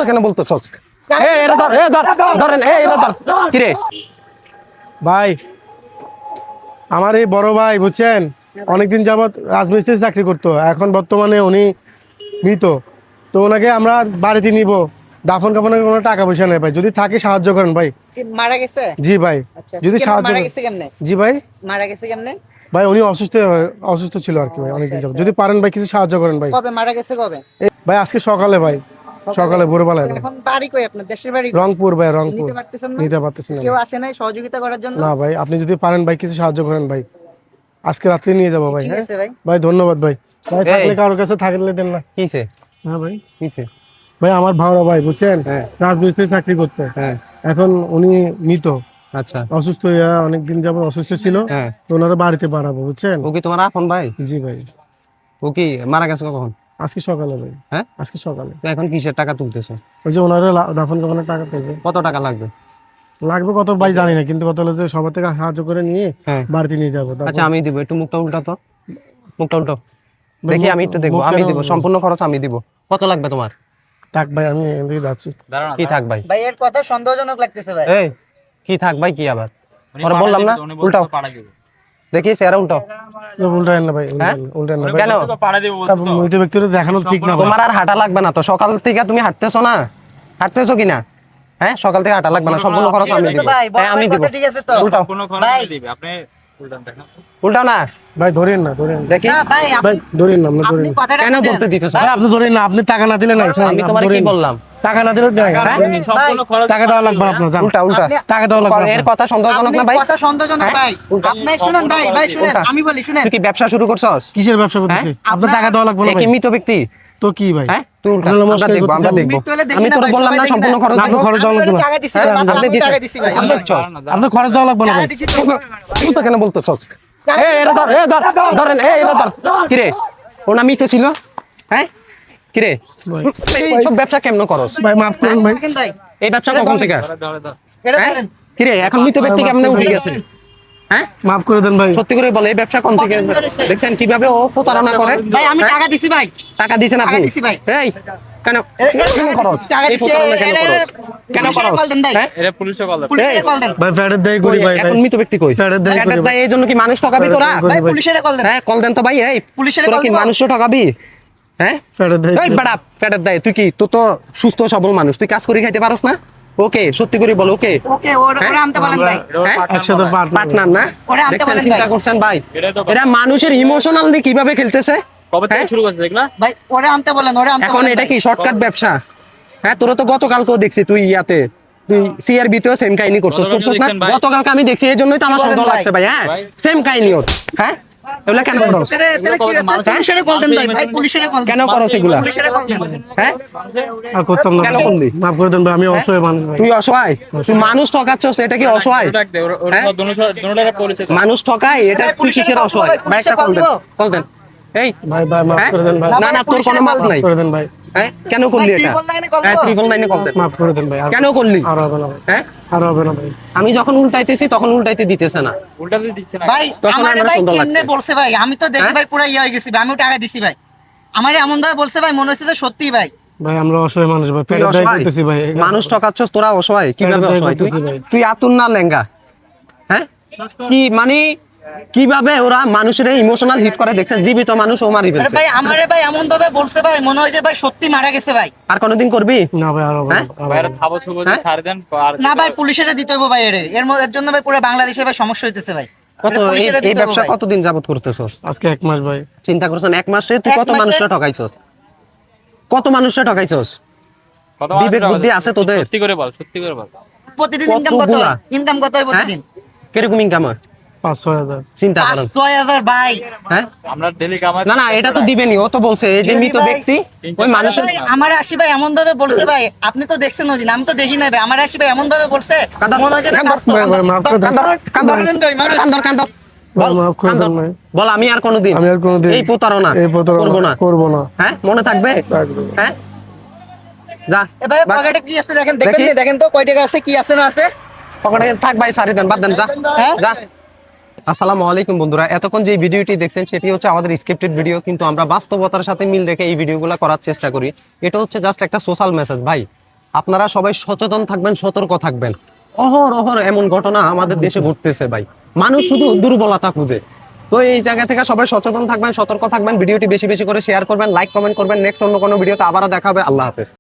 কেন বলতেছস? কিরে ভাই, আমার এই বড় ভাই বুঝছেন, অনেকদিন যাবৎ রাজমিস্ত্রি চাকরি করতো, এখন বর্তমানে উনি মৃত। তো ওনাকে আমরা বাড়িতে নিব, দাফন কাফনের কোনো টাকা পয়সা নেই ভাই, যদি থাকে সাহায্য করেন ভাই। মারা গেছে? জি ভাই, আচ্ছা, যদি সাহায্য মারা গেছে কেমনে? জি ভাই, মারা গেছে কেমনে? ভাই উনি অসুস্থ ছিল আর কি ভাই, অনেকদিন যাবৎ। যদি পারেন ভাই কিছু সাহায্য করেন ভাই। কবে মারা গেছে কবে? ভাই আজকে সকালে ভাই, সকালে ভোরবেলায় ভাই। এখন বাড়ি কই আপনার? দেশের বাড়ি? রংপুর ভাই, রংপুর। নিতে পারতেছেন না? নিতে পারতেছি না কেউ আসে নাই সহযোগিতা করার জন্য? না ভাই, আপনি যদি পারেন ভাই কিছু সাহায্য করেন ভাই, আজকে রাত্রে নিয়ে যাবো ভাই। ঠিক হ্যাঁ আছে ভাই। ভাই, ধন্যবাদ ভাই। ভাই থাকলে কারোর কাছে থাকলে দেন না। কিসে হ্যাঁ ভাই, কিসে? ভাই আমার ভাড়া ভাই বুঝছেন, হ্যাঁ। রাজমিস্ত্রি চাকরি করতে, হ্যাঁ, এখন উনি মৃত, আচ্ছা। অসুস্থ অনেকদিন যাবত অসুস্থ ছিল। হ্যাঁ, তো ওনারা বাড়িতে পাঠাবো বুঝছেন। ও কি তোমার আপন ভাই? জি ভাই, ও কি মারা গেছে কখন? আজকে সকালে ভাই। হ্যাঁ, আজকে সকালে। তো এখন কিসের টাকা তুলতেছো? ওই যে ওনারা দাফন কাফনের টাকা পেয়েছে। কত টাকা লাগবে? লাগবে কত ভাই জানি না, কিন্তু কত হলো যে সবার থেকে সাহায্য করে নিয়ে হ্যাঁ, বাড়িতে নিয়ে যাবো। আচ্ছা আমি দিব, একটু মুখটা উল্টা তো, মুখটা উল্টো ভাই, দেখি, আমি একটু দেখবো। মুখ আমি কেন দিব, সম্পূর্ণ খরচ আমি দিব। কত লাগবে তোমার? থাক ভাই, আমি এখান থেকে যাচ্ছি। কি থাক ভাই? ভাই এর কথা সন্দেহজনক লাগতেছে ভাই। এই কি থাক ভাই, কি আবার ওরা বললাম না, উল্টাও দেখি স্যার, উল্টাও। উল্টান না ভাই, হ্যাঁ? উল্টান না ভাই। কেন? মৃত ব্যক্তির দেখানো ঠিক না ভাই। তোমার আর হাঁটা লাগবে না তো, সকাল থেকে তুমি হাঁটতেছো না, হাঁটতেছো কিনা? হ্যাঁ, সকাল থেকে হাঁটা লাগবে না, সম্পূর্ণ খরচ আমি দিব। ভাই হ্যাঁ, আমি দিব। ঠিক আছে তো? উল্টাও, ভাই উল্টাও না, ভাই ধরেন না, ধরেন দেখি। না ভাই ভাই, ধরেন না, আমরা ধরেন আপনি না। কথাটা কেন ধরতে দিতেছো? ভাই আপনি ধরেন না, আপনি টাকা না দিলে নাই। আমি তোমার কি বললাম? টাকা না দিলে নাই। টাকা দেওয়া লাগবে না আপনার, যান। উল্টা উল্টা, টাকা দেওয়া লাগবে না এর আপনার। কথা সন্দেহজনক না ভাই? কথা সন্দেহজনক ভাই। আপনি শুনেন ভাই, ভাই শুনেন, উল্টা। আমি বলি শুনেন। তুই কি ব্যবসা শুরু করছস? কিসের ব্যবসা করতেছি? আপনার টাকা দেওয়া লাগবে না এ ভাই। কি মৃত ব্যক্তি? তো কি ভাই? হ্যাঁ, তুই উল্টা, আপনারা আমরা নমস্কার দেখবো, আমরা করতেছেন। দেখবো। মৃত্যু হলে দেখি আমি না তোর ভাই, বললাম সবাই না, দেখি সম্পূর্ণ না। খরচ আপনি দেবো। খরচ দেওয়া লাগবে না। টাকা দিছি হ্যাঁ, ভাই, আপনি দিছেন। টাকা দিছি ভাই। আপনি চল। আপনি খরচ দেওয়া লাগবে না ভাই। দিছি তুই তো কেন বলতেছস? ধরেন, কিরে ও না মৃত ছিল? হ্যাঁ, কিরে ভাই। এইসব ব্যবসা কেমন করস? ভাই মাফ করুন ভাই। ভাই। এই ব্যবসা কখন থেকে? এটা হ্যাঁ? ধরেন। কিরে এখন মৃত ব্যক্তি কেমনে উঠে গেছে? হ্যাঁ, মাফ করে দেন ভাই। সত্যি করে বলে এই ব্যবসা কোন থেকে? দেখছেন কিভাবে ও প্রতারণা করে? ভাই আমি হ্যাঁ? টাকা দিছি ভাই। টাকা দিছেন আপনি? টাকা দিছি ভাই। এই কেন কেন করস? টাকা এই দিছি, প্রতারণা কেন করস? কেন পুলিশের করস? কল দেন ভাই। হ্যাঁ? পুলিশের কল দেন। ভাই ফ্যাটের দায় করি ভাই। এখন মৃত ব্যক্তি কই? ফ্যাটের দায় করি ফ্যাটের ভাই। দায় এই জন্য কি মানুষ ঠকাবি তোরা? করি ভাই ভাই। পুলিশের কল দেন। হ্যাঁ, কল দেন তো ভাই। এই পুলিশের তোরা কল কি দিব। মানুষও ঠকাবি? হ্যাঁ, ফ্যাটের দায় এই বেড়া পেটের দায়, তুই কি তো তো সুস্থ সবল মানুষ, তুই কাজ করে খাইতে পারস না? ওকে, সত্যি করে বল। ওকে, ওকে ওরা আনতে বলেন ভাই। একসাথে পার্টনার না? ওরা আনতে দেখছেন, বলেন চিন্তা ভাই। করছেন ভাই? এরা মানুষের ইমোশনাল নিয়ে কিভাবে খেলতেছে? কবে থেকে হ্যাঁ? শুরু করছে দেখলা? ভাই ওরা আনতে বলেন, ওরা আনতে এখন বলেন এটা ভাই। কি শর্টকাট ব্যবসা? হ্যাঁ, তোরা তো গতকালকেও দেখছি তুই ইয়াতে, তুই সিআরবি তেও সেম কাহিনী করছস না? দেখছেন ভাই? গতকালকে আমি দেখছি, এই জন্যই তো আমার কি বলেন সন্দেহ ভাই? লাগছে ভাই। হ্যাঁ, ভাই? সেম কাহিনী ওর। হ্যাঁ, এগুলা কেন করছ? পুলিশের কল দেন ভাই, ভাই পুলিশের কল দেন। কেন করছ এগুলা? পুলিশের কল দেন। হ্যাঁ, আর করতাম না। কেন করলি? মাফ করে দেন ভাই, আমি অসহায় মানুষ ভাই। তুই অসহায়? তুই মানুষ ঠকাচ্ছস, এটা কি অসহায়? হ্যাঁ? মানুষ ঠকায়, এটা তুই কিসের অসহায়? ভাই একটা কল দেন, কল দেন। এই ভাই ভাই মাফ হ্যাঁ? করে দেন ভাই। না না, তোর কোনো মাপ নাই। করে দেন ভাই। হ্যাঁ, কেন করলি এটা? ট্রিপল নাইনে কল হ্যাঁ, দেবো। 999 কল দেন। মাফ করে দেন ভাই। কেন করলি? আর হবে না ভাই। হ্যাঁ, আর হবে না ভাই। আমি যখন উল্টাইতেছি তখন উল্টাইতে দিতেছে না। উল্টাতে দিচ্ছে না। ভাই তখন আমারে আমার ভাই সুন্দর কেমনে লাগছে। বলছে ভাই, আমি তো দেখি হ্যাঁ? ভাই পুরো ইয়ে হয়ে গেছি ভাই, আমিও টাকা দিছি ভাই। আমারে এমন ভাবে বলছে ভাই, মনে হচ্ছে যে সত্যি ভাই। ভাই আমরা অসহায় মানুষ ভাই, তুই ফ্যাটের দায় অসহায়? করতেছি ভাই। মানুষ ঠকাচ্ছস তোরা, অসহায় কিভাবে ফ্যাটের দায় অসহায়? তুই করতেছি ভাই। তুই আতুর না লেঙ্গা? হ্যাঁ, কি মানে কিভাবে ওরা মানুষের ইমোশনাল হিট করে? দেখছেন, জীবিত মানুষ ও মারি আরে ফেলছে। ভাই আমারে ভাই এমন ভাবে বলছে ভাই, মনে হয় যে ভাই সত্যি মারা গেছে ভাই। আর কোনোদিন করবি? না ভাই আর হবে না। হ্যাঁ? আর হবে ভাইরা না। থাবো শুভ হ্যাঁ? ছাড় দেন আর না ভাই পুলিশের দিতে হইব ভাই এর জন্য ভাই পুরো বাংলাদেশে ভাই সমস্যা হইতেছে ভাই। কত এটা পুলিশেরে এই দিতে হইব ব্যবসা ভাই। কতদিন যাবত করতেছস? আজকে 1 মাস ভাই। চিন্তা করছেন 1 মাসে তুই এক কত মাসে? মানুষরা ঠকাইছস? কত মানুষরা ঠকাইছস? কত বিবেক বুদ্ধি আছে তোদের? সত্যি করে বল, সত্যি করে বল। প্রতিদিন ইনকাম কত? কতগুলা? ইনকাম কত হয় হ্যাঁ? প্রতিদিন? কিরকম ইনকাম হয়? 5-6 হাজার। চিন্তা করেন। 5-6 ভাই। হ্যাঁ, আমরা ডেলি কামাই। না না, এটা তো দিবেনি। ও তো বলছে এই যে মৃত ব্যক্তি ওই মানুষের ভাই, আমার আসি ভাই এমন ভাবে বলছে ভাই, আপনি তো দেখছেন ওই দিন, আমি তো দেখি নাই ভাই। আমার আসি ভাই এমন ভাবে বলছে, মনে হয় যে ভাই বাস্তব। ভাই ভাই মাফ করে দেন। মারেন ভাই, মারেন। কান্দর ভাই, মাফ করে দেন ভাই। বল, আমি আর কোনোদিন আমি আর কোনোদিন এই প্রতারণা করবো না। করবো না। হ্যাঁ, মনে থাকবে? থাকবে। হ্যাঁ, যা এ ভাই পকেটে কি আছে দেখেন, দেখেন দেখি। নি, দেখেন তো কয় টাকা আছে, কি আছে না আছে। পকেটে থাক ভাই, সারি দেন, বাদ দেন, যা। হ্যাঁ? যা আসসালামু আলাইকুম বন্ধুরা, এতক্ষণ যে ভিডিওটি দেখছেন সেটি হচ্ছে আমাদের স্ক্রিপ্টেড ভিডিও, কিন্তু আমরা বাস্তবতার সাথে মিল রেখে এই ভিডিওগুলো করার চেষ্টা করি। এটা হচ্ছে জাস্ট একটা সোশ্যাল মেসেজ ভাই। আপনারা সবাই সচেতন থাকবেন, সতর্ক থাকবেন। অহর এমন ঘটনা আমাদের দেশে ঘটতেছে ভাই, মানুষ শুধু দুর্বলতা খুঁজে। তো এই জায়গা থেকে সবাই সচেতন থাকবেন, সতর্ক থাকবেন। ভিডিওটি বেশি বেশি করে শেয়ার করবেন, লাইক কমেন্ট করবেন। নেক্সট অন্য কোনো ভিডিওতে আবারও দেখা হবে। আল্লাহ হাফেজ।